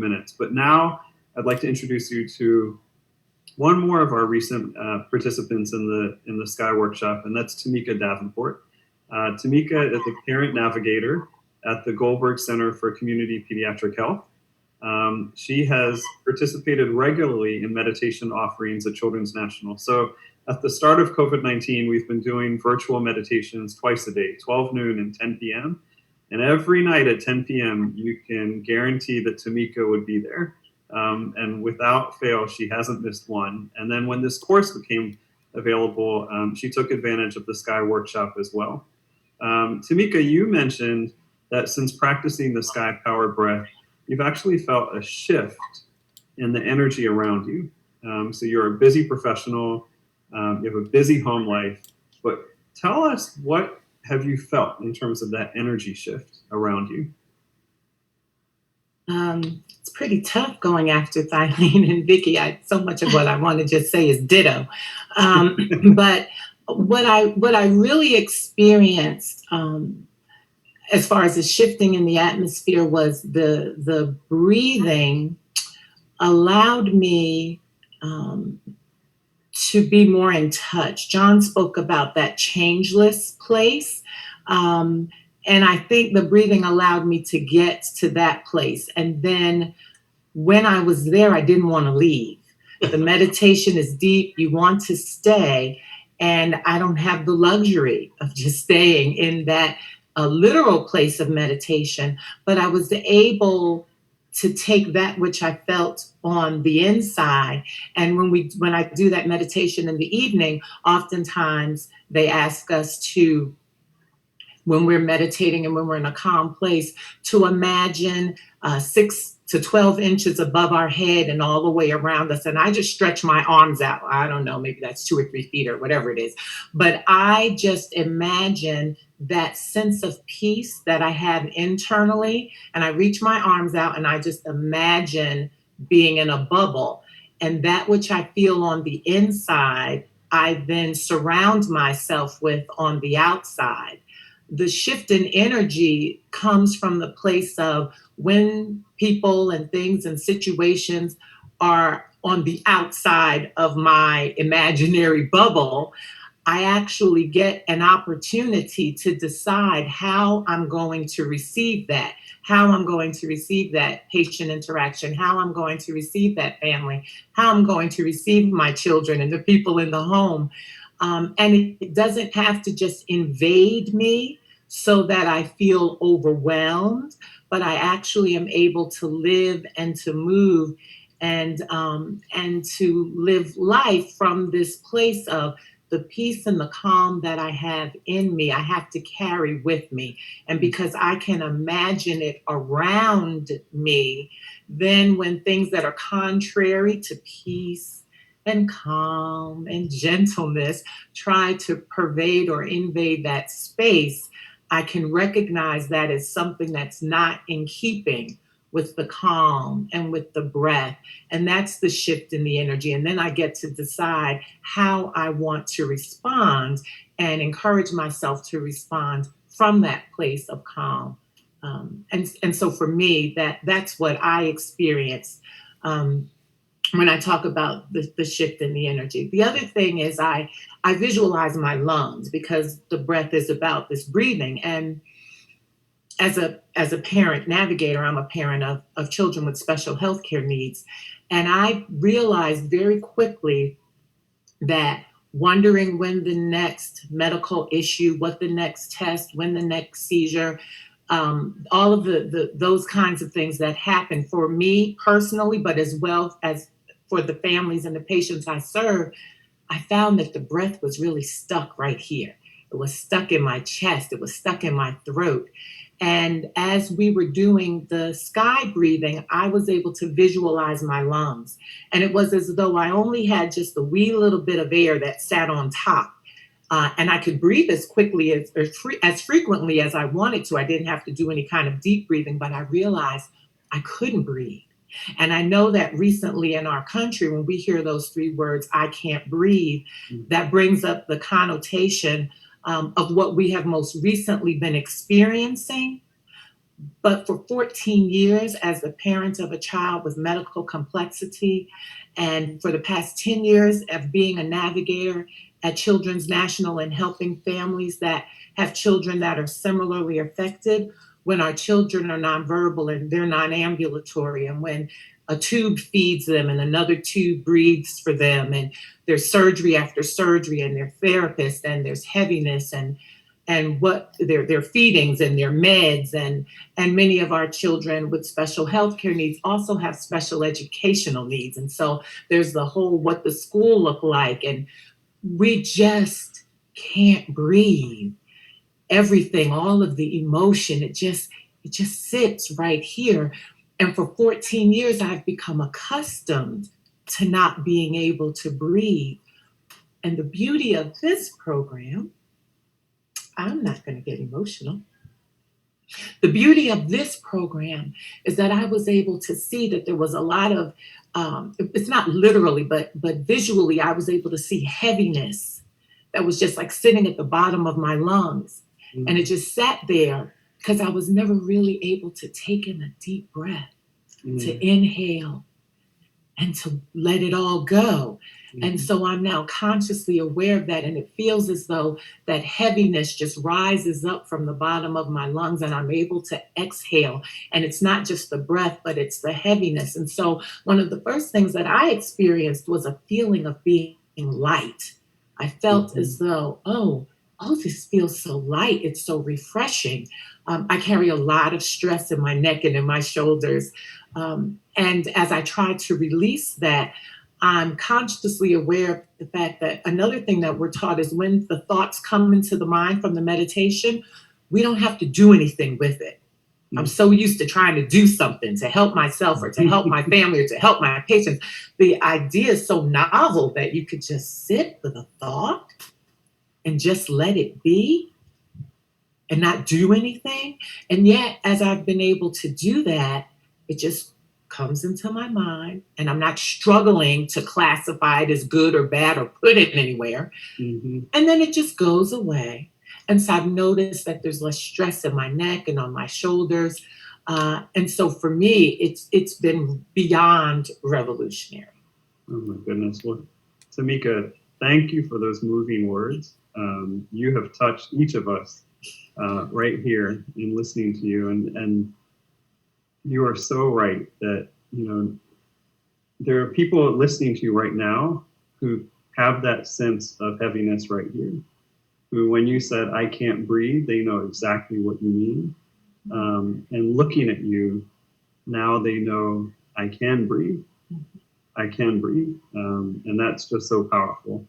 minutes. But now I'd like to introduce you to one more of our recent participants in the Sky Workshop, and that's Tjameika Davenport. Tjameika is a parent navigator at the Goldberg Center for Community Pediatric Health. She has participated regularly in meditation offerings at Children's National. So at the start of COVID-19, we've been doing virtual meditations twice a day, 12 noon and 10 p.m. And every night at 10 p.m., you can guarantee that Tjameika would be there. And without fail, she hasn't missed one. And then when this course became available, she took advantage of the Sky Workshop as well. Tjameika, you mentioned that since practicing the Sky Power Breath, you've actually felt a shift in the energy around you. So you're a busy professional, you have a busy home life, but tell us, what have you felt in terms of that energy shift around you? It's pretty tough going after Thylene and Vicky. So much of what I want to just say is ditto. But what I really experienced as far as the shifting in the atmosphere was the breathing allowed me to be more in touch. John spoke about that changeless place. And I think the breathing allowed me to get to that place. And then when I was there, I didn't want to leave. The meditation is deep. You want to stay. And I don't have the luxury of just staying in that literal place of meditation. But I was able to take that which I felt on the inside. And when I do that meditation in the evening, oftentimes they ask us to, when we're meditating and when we're in a calm place, to imagine 6 to 12 inches above our head and all the way around us. And I just stretch my arms out. I don't know, maybe that's 2 or 3 feet or whatever it is. But I just imagine that sense of peace that I have internally. And I reach my arms out and I just imagine being in a bubble. And that which I feel on the inside, I then surround myself with on the outside. The shift in energy comes from the place of when people and things and situations are on the outside of my imaginary bubble, I actually get an opportunity to decide how I'm going to receive that, how I'm going to receive that patient interaction, how I'm going to receive that family, how I'm going to receive my children and the people in the home. And it doesn't have to just invade me so that I feel overwhelmed, but I actually am able to live and to move and to live life from this place of the peace and the calm that I have in me, I have to carry with me. And because I can imagine it around me, then when things that are contrary to peace and calm and gentleness try to pervade or invade that space, I can recognize that as something that's not in keeping with the calm and with the breath. And that's the shift in the energy. And then I get to decide how I want to respond and encourage myself to respond from that place of calm. And so for me, that's what I experience when I talk about the shift in the energy. The other thing is I visualize my lungs, because the breath is about this breathing. And as a parent navigator, I'm a parent of children with special healthcare needs. And I realized very quickly that wondering when the next medical issue, what the next test, when the next seizure, all of those kinds of things that happen for me personally, but as well as for the families and the patients I serve, I found that the breath was really stuck right here. It was stuck in my chest. It was stuck in my throat. And as we were doing the sky breathing, I was able to visualize my lungs. And it was as though I only had just a wee little bit of air that sat on top. And I could breathe as quickly as frequently as I wanted to. I didn't have to do any kind of deep breathing, but I realized I couldn't breathe. And I know that recently in our country, when we hear those 3 words, I can't breathe, that brings up the connotation of what we have most recently been experiencing. But for 14 years, as the parent of a child with medical complexity, and for the past 10 years of being a navigator at Children's National and helping families that have children that are similarly affected, when our children are nonverbal and they're non-ambulatory, and when a tube feeds them and another tube breathes for them, and there's surgery after surgery, and their therapist, and there's heaviness, and what their feedings and their meds, and many of our children with special health care needs also have special educational needs. And so there's the whole what the school look like, and we just can't breathe. Everything, all of the emotion, it just sits right here. And for 14 years I've become accustomed to not being able to breathe. And the beauty of this program, I'm not going to get emotional. The beauty of this program is that I was able to see that there was a lot of, it's not literally, but visually, I was able to see heaviness that was just like sitting at the bottom of my lungs. And it just sat there because I was never really able to take in a deep breath, to inhale and to let it all go. And so I'm now consciously aware of that. And it feels as though that heaviness just rises up from the bottom of my lungs and I'm able to exhale. And it's not just the breath, but it's the heaviness. And so one of the first things that I experienced was a feeling of being light. I felt as though, oh, this feels so light. It's so refreshing. I carry a lot of stress in my neck and in my shoulders. And as I try to release that, I'm consciously aware of the fact that another thing that we're taught is when the thoughts come into the mind from the meditation, we don't have to do anything with it. I'm so used to trying to do something to help myself or to help my family or to help my patients. The idea is so novel that you could just sit with a thought and just let it be and not do anything. And yet, as I've been able to do that, it just comes into my mind and I'm not struggling to classify it as good or bad or put it anywhere. And then it just goes away. And so I've noticed that there's less stress in my neck and on my shoulders. And so for me, it's been beyond revolutionary. Oh my goodness. Well, Tjameika, thank you for those moving words. You have touched each of us right here in listening to you. And you are so right that, there are people listening to you right now who have that sense of heaviness right here, who, when you said, I can't breathe, they know exactly what you mean. And looking at you, now they know I can breathe. I can breathe. And that's just so powerful.